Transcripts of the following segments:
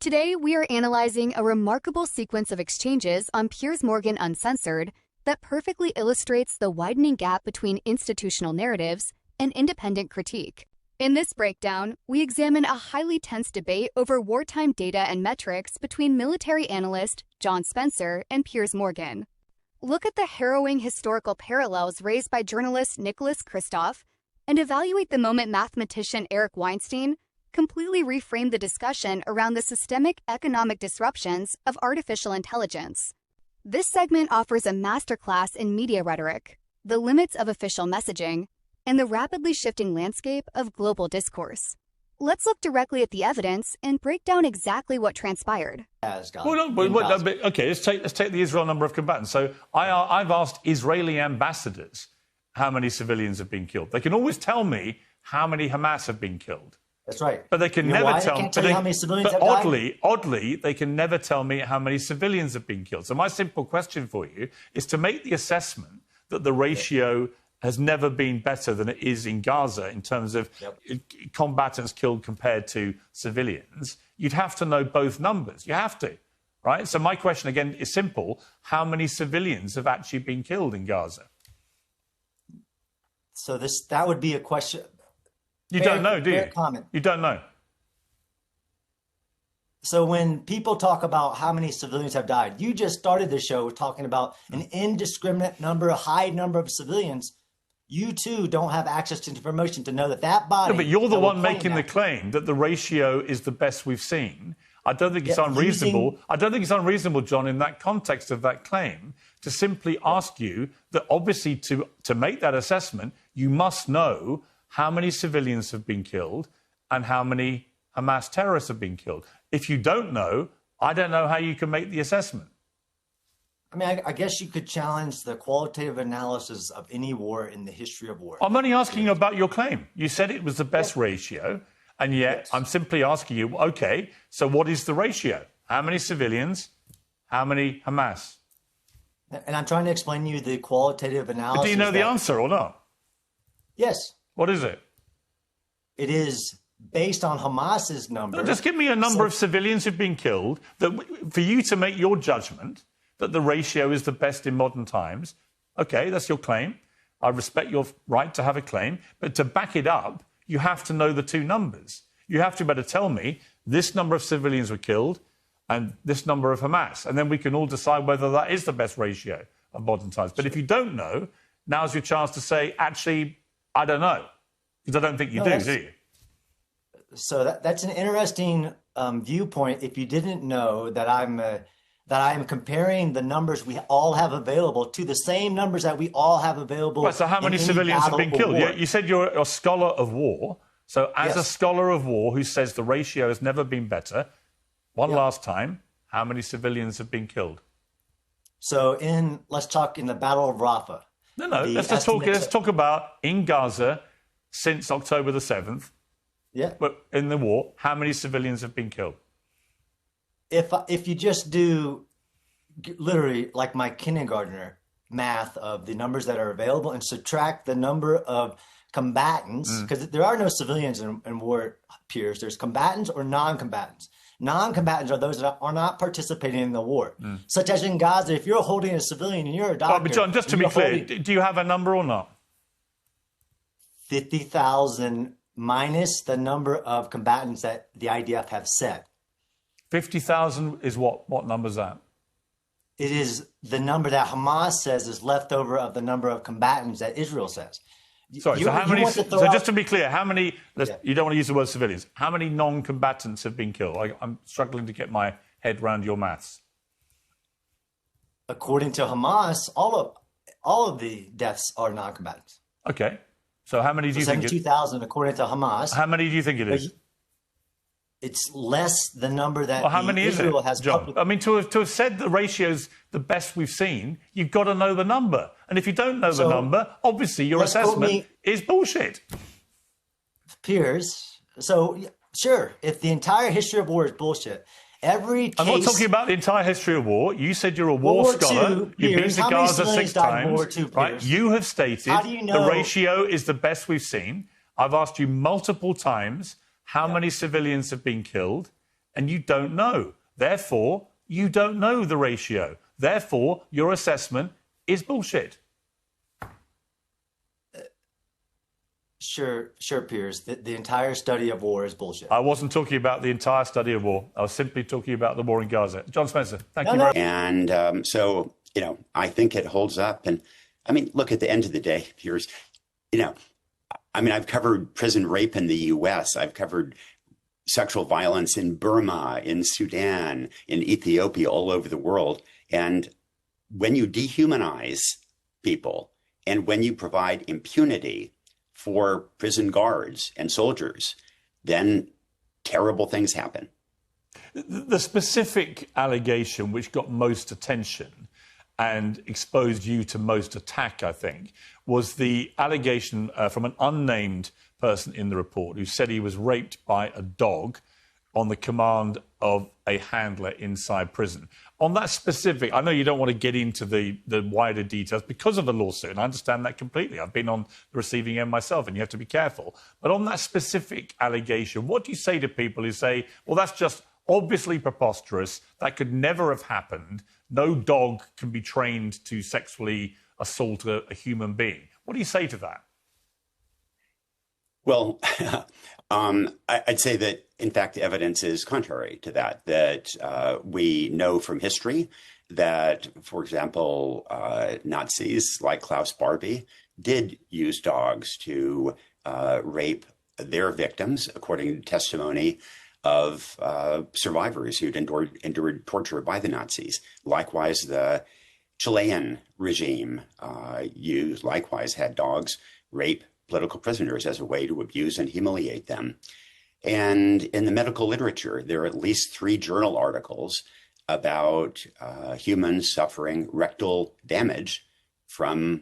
Today, we are analyzing a remarkable sequence of exchanges on Piers Morgan Uncensored that perfectly illustrates the widening gap between institutional narratives and independent critique. In this breakdown, we examine a highly tense debate over wartime data and metrics between military analyst John Spencer and Piers Morgan. Look at the harrowing historical parallels raised by journalist Nicholas Kristof and evaluate the moment mathematician Eric Weinstein completely reframed the discussion around the systemic economic disruptions of artificial intelligence. This segment offers a masterclass in media rhetoric, the limits of official messaging, and the rapidly shifting landscape of global discourse. Let's look directly at the evidence and break down exactly what transpired. Okay, let's take the Israel number of combatants. So I've asked Israeli ambassadors how many civilians have been killed. They can always tell me how many Hamas have been killed. That's right. But they can never tell me how many civilians have died. Oddly, they can never tell me how many civilians have been killed. So my simple question for you is to make the assessment that the ratio has never been better than it is in Gaza in terms of combatants killed compared to civilians. You'd have to know both numbers. You have to, right? So my question, again, is simple. How many civilians have actually been killed in Gaza? So that would be a question. You don't know, do you? Comment. You don't know. So when people talk about how many civilians have died, you just started the show talking about an indiscriminate number, a high number of civilians. You too don't have access to information to know that body. No, but you're the one making the claim that the ratio is the best we've seen. I don't think it's unreasonable. I don't think it's unreasonable, John, in that context of that claim, to simply ask you that obviously to make that assessment, you must know how many civilians have been killed and how many Hamas terrorists have been killed. If you don't know, I don't know how you can make the assessment. I mean, I guess you could challenge the qualitative analysis of any war in the history of war. I'm only asking you about your claim. You said it was the best ratio, and yet I'm simply asking you, OK, so what is the ratio? How many civilians? How many Hamas? And I'm trying to explain to you the qualitative analysis. But do you know the answer or not? Yes. What is it? It is based on Hamas's number. No, just give me a number of civilians who've been killed for you to make your judgment that the ratio is the best in modern times. OK, that's your claim. I respect your right to have a claim. But to back it up, you have to know the two numbers. You have to be able to tell me this number of civilians were killed and this number of Hamas. And then we can all decide whether that is the best ratio of modern times. But if you don't know, now's your chance to say, actually, I don't know, because I don't think you do you? So that's an interesting viewpoint. If you didn't know that I'm comparing the numbers we all have available to the same numbers that we all have available. Right, so how many civilians have been killed? You said you're a scholar of war. So as a scholar of war who says the ratio has never been better, last time, how many civilians have been killed? So let's talk in the Battle of Rafah. No, let's talk about in Gaza since October the 7th. Yeah. But in the war, how many civilians have been killed? If you just do literally like my kindergartner math of the numbers that are available and subtract the number of combatants, because there are no civilians in war, Piers. There's combatants or non-combatants. Non-combatants are those that are not participating in the war, such as in Gaza. If you're holding a civilian and you're a doctor... But John, just to be clear, do you have a number or not? 50,000 minus the number of combatants that the IDF have set. 50,000 is what? What number is that? It is the number that Hamas says is left over of the number of combatants that Israel says. Sorry, so how many? So just to be clear, how many? You don't want to use the word civilians. How many non-combatants have been killed? I'm struggling to get my head around your maths. According to Hamas, all of the deaths are non-combatants. Okay, so how many do you think? 72,000 according to Hamas. How many do you think it is? It's less the number that how many Israel is it, has. John? I mean, to have said the ratio's the best we've seen, you've got to know the number. And if you don't know the number, obviously your assessment is bullshit. Piers, so sure, if the entire history of war is bullshit, every case... I'm not talking about the entire history of war. You said you're a war scholar. You've been to Gaza 6 times. Right? You have stated the ratio is the best we've seen. I've asked you multiple times how many civilians have been killed, and you don't know. Therefore, you don't know the ratio. Therefore, your assessment is bullshit. Sure, Piers. The entire study of war is bullshit. I wasn't talking about the entire study of war. I was simply talking about the war in Gaza. John Spencer, thank you very much. And so, I think it holds up. And I mean, look, at the end of the day, Piers, I've covered prison rape in the U.S. I've covered sexual violence in Burma, in Sudan, in Ethiopia, all over the world. And when you dehumanize people and when you provide impunity for prison guards and soldiers, then terrible things happen. The specific allegation which got most attention and exposed you to most attack, I think, was the allegation from an unnamed person in the report who said he was raped by a dog on the command of a handler inside prison. On that specific, I know you don't want to get into the wider details because of the lawsuit, and I understand that completely. I've been on the receiving end myself, and you have to be careful. But on that specific allegation, what do you say to people who say, well, that's just obviously preposterous, that could never have happened, no dog can be trained to sexually assault a human being? What do you say to that? Well, I'd say that, in fact, evidence is contrary to that we know from history that, for example, Nazis like Klaus Barbie did use dogs to rape their victims, according to testimony of survivors who'd endured torture by the Nazis. Likewise, the Chilean regime likewise had dogs rape political prisoners as a way to abuse and humiliate them. And in the medical literature, there are at least 3 journal articles about humans suffering rectal damage from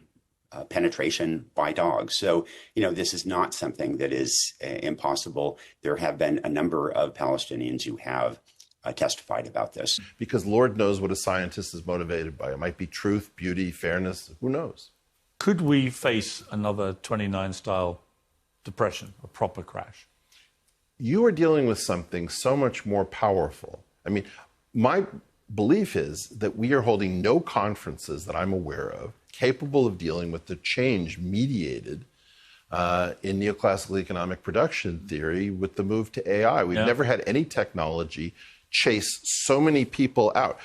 penetration by dogs. So, this is not something that is impossible. There have been a number of Palestinians who have testified about this. Because Lord knows what a scientist is motivated by. It might be truth, beauty, fairness, who knows? Could we face another 29-style depression, a proper crash? You are dealing with something so much more powerful. I mean, my belief is that we are holding no conferences that I'm aware of capable of dealing with the change mediated in neoclassical economic production theory with the move to AI. We've never had any technology chase so many people out.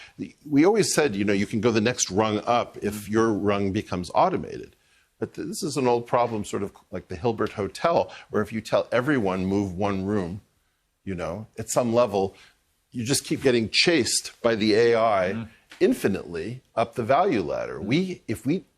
We always said, you can go the next rung up if your rung becomes automated. But this is an old problem, sort of like the Hilbert Hotel, where if you tell everyone move one room, at some level, you just keep getting chased by the AI infinitely up the value ladder.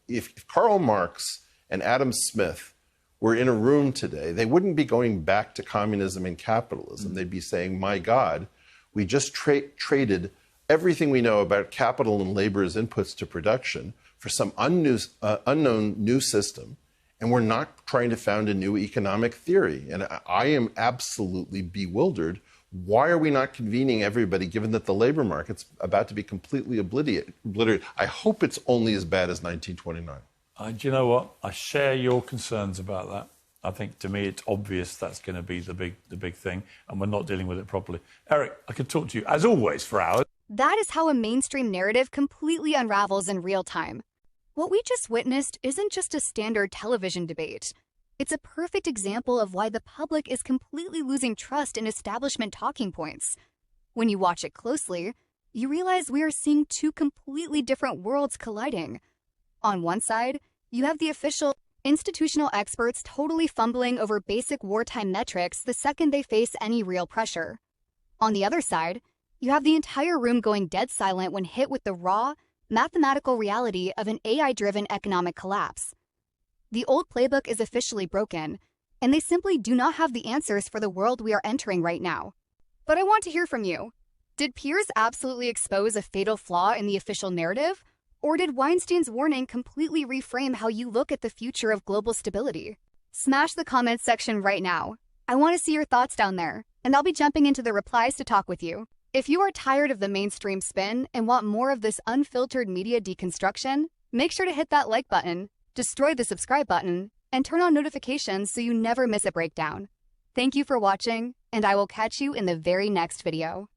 If Karl Marx and Adam Smith were in a room today, they wouldn't be going back to communism and capitalism. They'd be saying, my God, we just traded everything we know about capital and labor as inputs to production for some unknown new system, and we're not trying to found a new economic theory. And I am absolutely bewildered. Why are we not convening everybody, given that the labor market's about to be completely obliterated? I hope it's only as bad as 1929. Do you know what? I share your concerns about that. I think, to me, it's obvious that's going to be the big thing, and we're not dealing with it properly. Eric, I could talk to you, as always, for hours. That is how a mainstream narrative completely unravels in real time. What we just witnessed isn't just a standard television debate. It's a perfect example of why the public is completely losing trust in establishment talking points. When you watch it closely, you realize we are seeing 2 completely different worlds colliding. On one side, you have the official institutional experts totally fumbling over basic wartime metrics the second they face any real pressure. On the other side, you have the entire room going dead silent when hit with the raw, mathematical reality of an AI-driven economic collapse. The old playbook is officially broken, and they simply do not have the answers for the world we are entering right now. But I want to hear from you. Did Piers absolutely expose a fatal flaw in the official narrative? Or did Weinstein's warning completely reframe how you look at the future of global stability? Smash the comments section right now. I want to see your thoughts down there, and I'll be jumping into the replies to talk with you. If you are tired of the mainstream spin and want more of this unfiltered media deconstruction, make sure to hit that like button, destroy the subscribe button, and turn on notifications so you never miss a breakdown. Thank you for watching, and I will catch you in the very next video.